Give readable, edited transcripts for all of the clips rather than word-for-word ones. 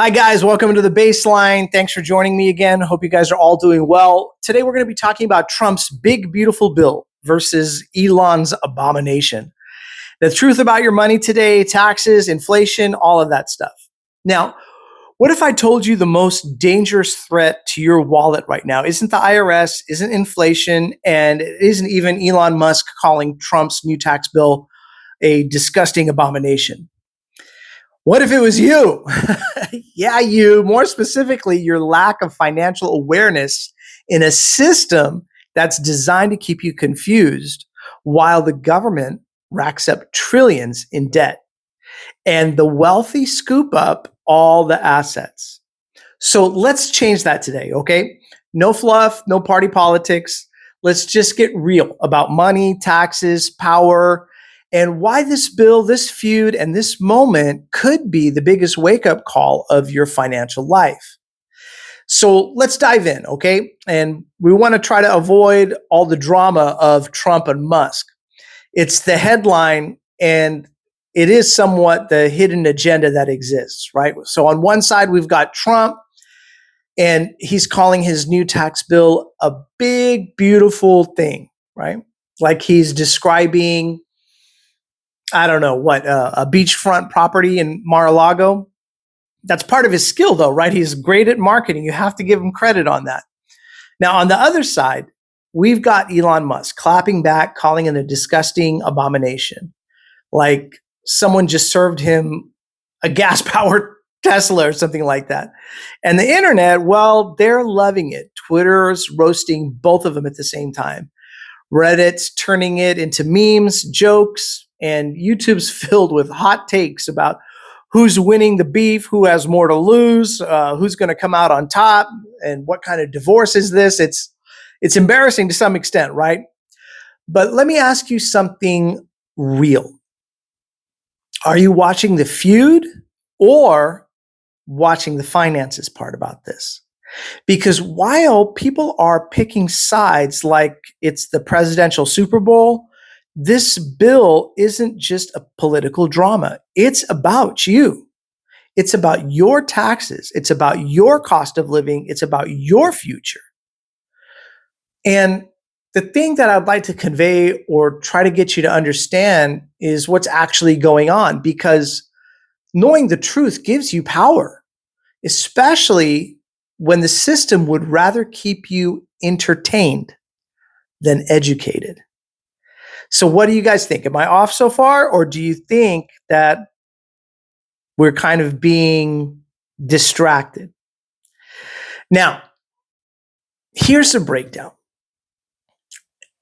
Hi, guys. Welcome to the Baseline. Thanks for joining me again. Hope you guys are all doing well. Today, we're going to be talking about Trump's big, beautiful bill versus Elon's abomination. The truth about your money today, taxes, inflation, all of that stuff. Now, what if I told you the most dangerous threat to your wallet right now isn't the IRS, isn't inflation, and it isn't even Elon Musk calling Trump's new tax bill a disgusting abomination? What if it was you? Yeah, you. More specifically, your lack of financial awareness in a system that's designed to keep you confused while the government racks up trillions in debt and the wealthy scoop up all the assets. So let's change that today, okay? No fluff, no party politics. Let's just get real about money, taxes, power, and why this bill, this feud, and this moment could be the biggest wake-up call of your financial life. So let's dive in, okay? And we want to try to avoid all the drama of Trump and Musk. It's the headline, and it is somewhat the hidden agenda that exists, right? So on one side, we've got Trump, and he's calling his new tax bill a big, beautiful thing, right? Like he's describing, I don't know what, a beachfront property in Mar-a-Lago. That's part of his skill, though, right? He's great at marketing. You have to give him credit on that. Now, on the other side, we've got Elon Musk clapping back, calling it a disgusting abomination. Like someone just served him a gas-powered Tesla or something like that. And the internet, well, they're loving it. Twitter's roasting both of them at the same time. Reddit's turning it into memes, jokes, and YouTube's filled with hot takes about who's winning the beef, who has more to lose, who's going to come out on top, and what kind of divorce is this? It's embarrassing to some extent, right? But let me ask you something real. Are you watching the feud or watching the finances part about this? Because while people are picking sides like it's the presidential Super Bowl, this bill isn't just a political drama. It's about you. It's about your taxes. It's about your cost of living. It's about your future. And the thing that I'd like to convey or try to get you to understand is what's actually going on, because knowing the truth gives you power, especially when the system would rather keep you entertained than educated. So what do you guys think? Am I off so far? Or do you think that we're kind of being distracted? Now, here's the breakdown.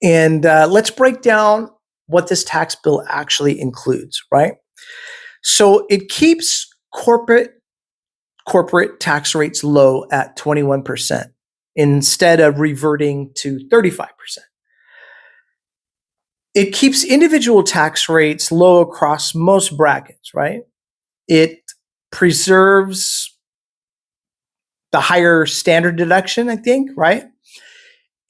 And let's break down what this tax bill actually includes, right? So it keeps corporate tax rates low at 21% instead of reverting to 35%. It keeps individual tax rates low across most brackets, right? It preserves the higher standard deduction, I think, right?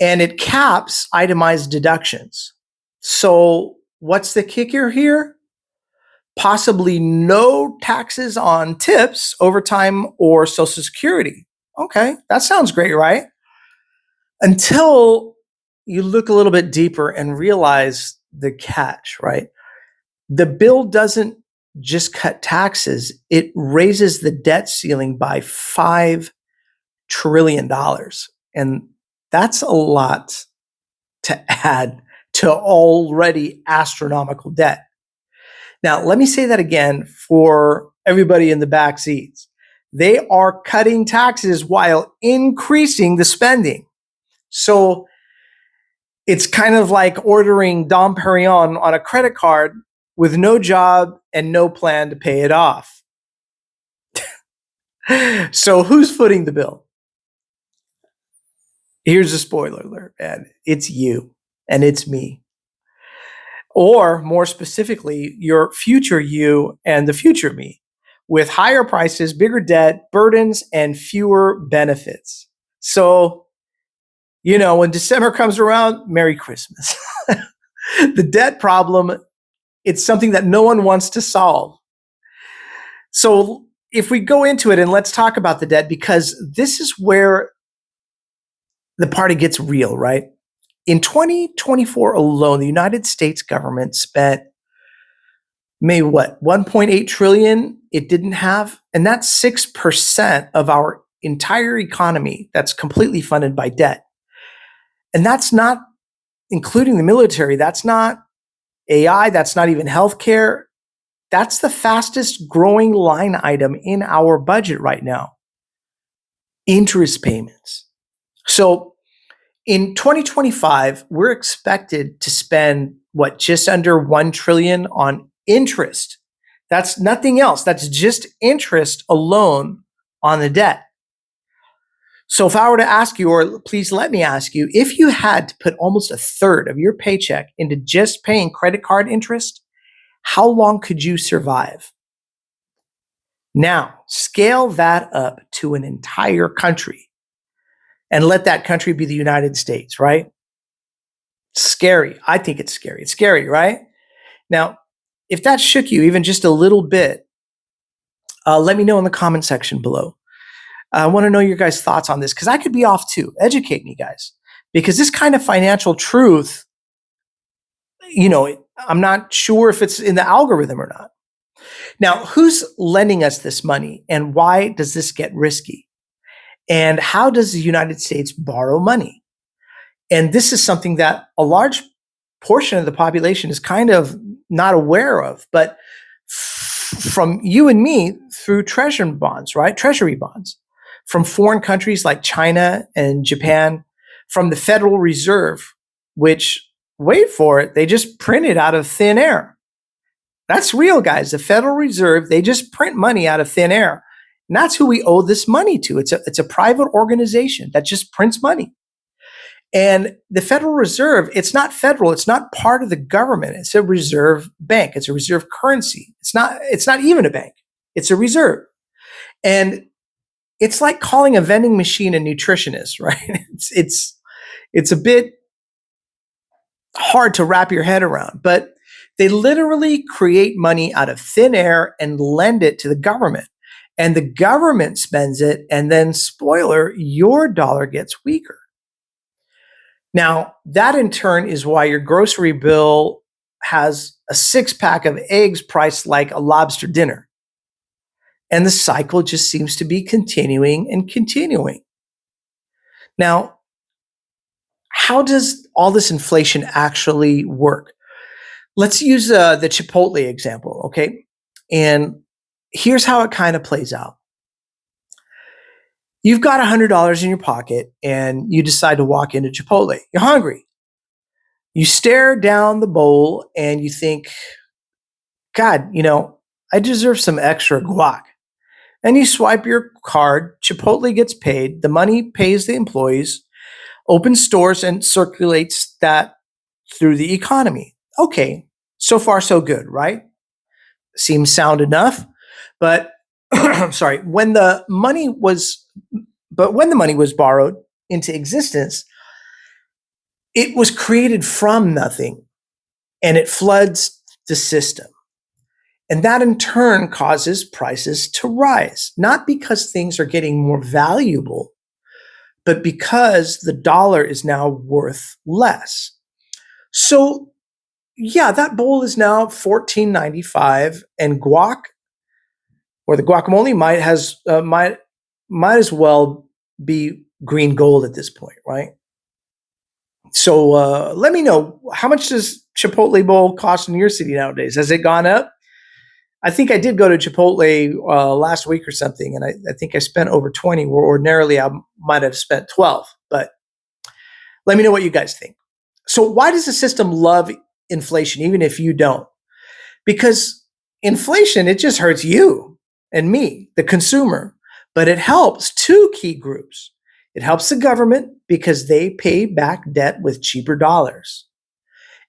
And it caps itemized deductions. So what's the kicker here? Possibly no taxes on tips, overtime, or Social Security. Okay, that sounds great, right? Until you look a little bit deeper and realize the catch, right? The bill doesn't just cut taxes, it raises the debt ceiling by $5 trillion. And that's a lot to add to already astronomical debt. Now, let me say that again for everybody in the back seats. They are cutting taxes while increasing the spending. So it's kind of like ordering Dom Perignon on a credit card with no job and no plan to pay it off. So who's footing the bill? Here's a spoiler alert, and it's you and it's me. Or more specifically, your future you and the future me, with higher prices, bigger debt, burdens, and fewer benefits. So, when December comes around, Merry Christmas. The debt problem, it's something that no one wants to solve. So if we go into it and let's talk about the debt, because this is where the party gets real, right? In 2024 alone, the United States government spent maybe what, 1.8 trillion it didn't have, and that's 6% of our entire economy that's completely funded by debt. And that's not including the military, that's not AI, that's not even healthcare. That's the fastest growing line item in our budget right now. Interest payments. So in 2025, we're expected to spend what, just under 1 trillion on interest. That's nothing else. That's just interest alone on the debt. So if I were to ask you, or please let me ask you, if you had to put almost a third of your paycheck into just paying credit card interest, how long could you survive? Now, scale that up to an entire country and let that country be the United States, right? Scary. I think it's scary. It's scary, right? Now, if that shook you even just a little bit, let me know in the comment section below. I want to know your guys' thoughts on this, because I could be off too. Educate me, guys. Because this kind of financial truth, I'm not sure if it's in the algorithm or not. Now, who's lending us this money, and why does this get risky? And how does the United States borrow money? And this is something that a large portion of the population is kind of not aware of, but from you and me through treasury bonds, right? Treasury bonds from foreign countries like China and Japan, from the Federal Reserve, which, wait for it, they just printed out of thin air. That's real, guys. The Federal Reserve, they just print money out of thin air. And that's who we owe this money to. It's a private organization that just prints money. And the Federal Reserve, it's not federal. It's not part of the government. It's a reserve bank. It's a reserve currency. It's not even a bank. It's a reserve. And it's like calling a vending machine a nutritionist, right? It's a bit hard to wrap your head around, but they literally create money out of thin air and lend it to the government. And the government spends it, and then, spoiler, your dollar gets weaker. Now, that in turn is why your grocery bill has a 6-pack of eggs priced like a lobster dinner. And the cycle just seems to be continuing and continuing. Now, how does all this inflation actually work? Let's use the Chipotle example, okay? And here's how it kind of plays out. You've got $100 in your pocket and you decide to walk into Chipotle. You're hungry. You stare down the bowl and you think, God, I deserve some extra guac. And you swipe your card, Chipotle gets paid, the money pays the employees, opens stores, and circulates that through the economy. Okay, so far so good, right? Seems sound enough. But sorry, when the money was borrowed into existence, it was created from nothing, and it floods the system. And that in turn causes prices to rise, not because things are getting more valuable, but because the dollar is now worth less. So yeah, that bowl is now $14.95, and guac, or the guacamole, might as well be green gold at this point, right? So let me know, how much does Chipotle bowl cost in your city nowadays? Has it gone up? I think I did go to Chipotle last week or something, and I think I spent over 20, where ordinarily I might have spent 12. But let me know what you guys think. So why does the system love inflation, even if you don't? Because inflation, it just hurts you and me, the consumer, but it helps two key groups. It helps the government because they pay back debt with cheaper dollars,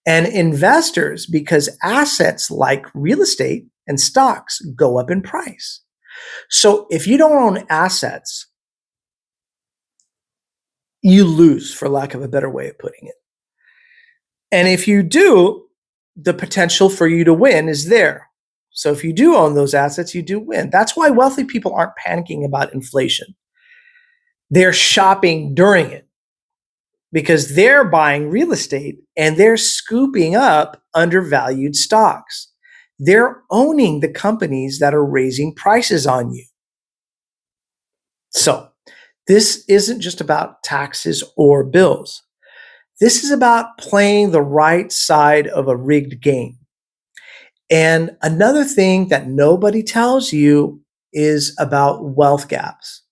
and investors because assets like real estate and stocks go up in price. So if you don't own assets, you lose, for lack of a better way of putting it. And if you do, the potential for you to win is there. So if you do own those assets, you do win. That's why wealthy people aren't panicking about inflation. They're shopping during it because they're buying real estate and they're scooping up undervalued stocks. They're owning the companies that are raising prices on you. So this isn't just about taxes or bills. This is about playing the right side of a rigged game. And another thing that nobody tells you is about wealth gaps.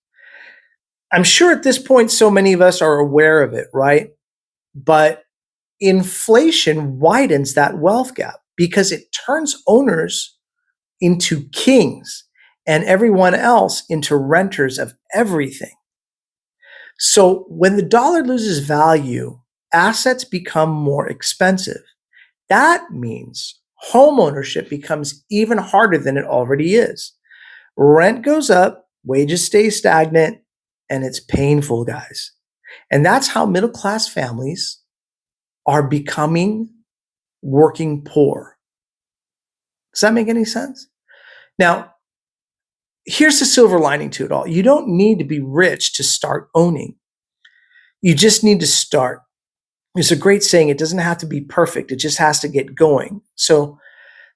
I'm sure at this point, so many of us are aware of it, right? But inflation widens that wealth gap because it turns owners into kings and everyone else into renters of everything. So when the dollar loses value, assets become more expensive. That means home ownership becomes even harder than it already is. Rent goes up, wages stay stagnant, and it's painful, guys. And that's how middle class families are becoming working poor. Does that make any sense? Now, here's the silver lining to it all. You don't need to be rich to start owning. You just need to start. There's a great saying, it doesn't have to be perfect. It just has to get going. So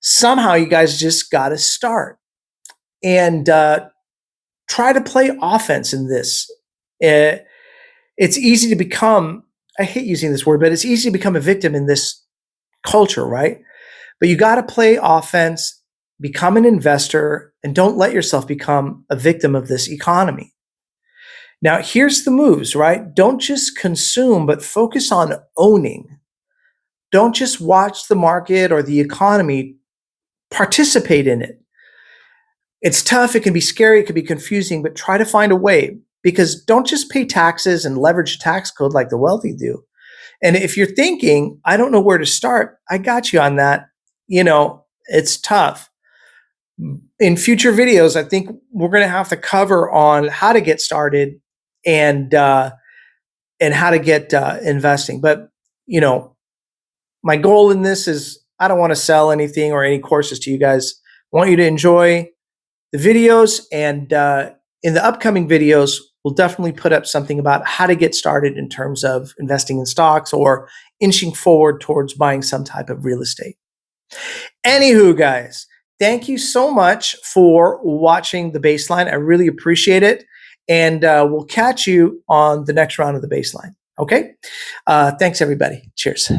somehow you guys just got to start and try to play offense in this. It's easy to become, I hate using this word, but it's easy to become a victim in this culture, right? But you got to play offense, become an investor, and don't let yourself become a victim of this economy. Now, here's the moves, right? Don't just consume, but focus on owning. Don't just watch the market or the economy, participate in it. It's tough, it can be scary, it can be confusing, but try to find a way, because don't just pay taxes and leverage the tax code like the wealthy do. And if you're thinking, I don't know where to start, I got you on that. It's tough. In future videos, I think we're going to have to cover on how to get started and how to get investing. But my goal in this is I don't want to sell anything or any courses to you guys. I want you to enjoy the videos, and in the upcoming videos, we'll definitely put up something about how to get started in terms of investing in stocks or inching forward towards buying some type of real estate. Anywho, guys, thank you so much for watching the baseline. I really appreciate it. And we'll catch you on the next round of the baseline. Okay? Thanks, everybody. Cheers.